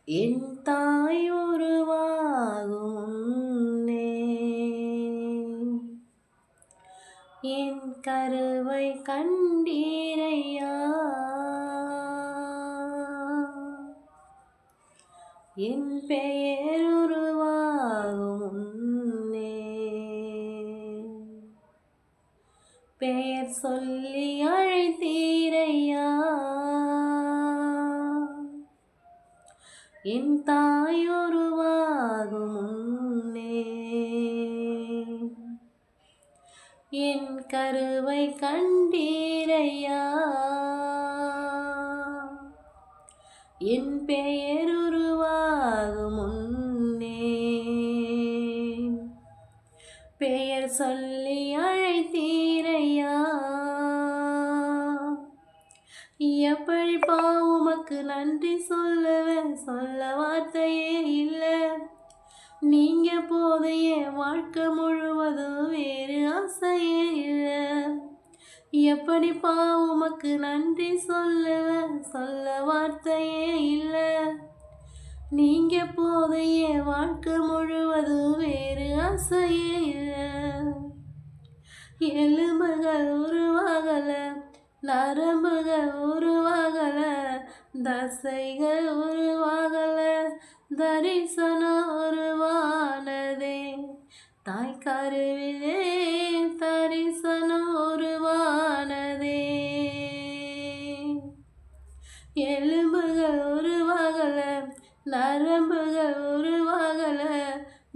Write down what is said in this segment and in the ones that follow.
என் தாய் உருவாகும் முன்னே என் கருவை கண்டீரையா, என் பெயர் உருவாகும் முன்னே பெயர் சொல்லி அழைத்தீரையா, என் தாய் உருவாகும் முன்னே என் கருவை கண்டீரையா, என் பெயர் உருவாகும் முன்னே பெயர் சொல்லி அழைத்தீரையா. எப்படிப்பா உமக்கு நன்றி சொல்லுவேன், சொல்ல வார்த்தையே இல்லை. நீங்க போது என் வாழ்க்கை முழுவதும் வேறு ஆசையே இல்லை. எப்படிப்பா உமக்கு நன்றி சொல்லுவேன், சொல்ல வார்த்தையே இல்லை. நீங்க போது என் வாழ்க்கை முழுவதும் வேறு ஆசையே இல்லை. எலும்புகள் உருவாகல, நரம்புகள் உருவாகல, தசைகள் உருவாகல, தரிசனம் உருவானதே. தாய் கருவிலே தரிசனம் உருவானதே. எலும்புகள் உருவாகல, நரம்புகள் உருவாகல,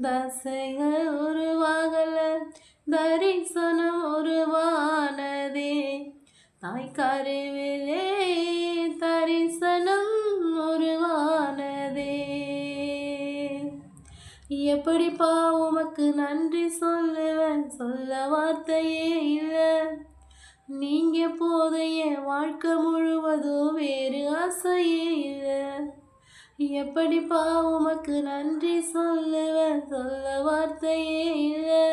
தசைகள் உருவாகல, தரிசனம் உருவானதே. தாய் கருவிலே தரிசனம் உருவானதே. எப்படிப்பா உமக்கு நன்றி சொல்லுவேன், சொல்ல வார்த்தையே இல்லை. நீங்க போது என் வாழ்க்கை முழுவதும் வேறு ஆசையே இல்லை. எப்படிப்பா உமக்கு நன்றி சொல்லுவேன், சொல்ல வார்த்தையே இல்லை.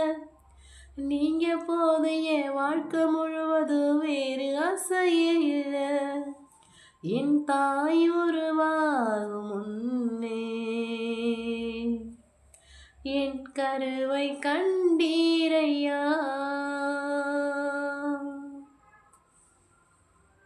நீங்க போது என் வாழ்க்கை முழுவதும் வேறு ஆசையே இல்லை. என் தாய் உருவாகும் முன்னே என் கருவை கண்டீரையா,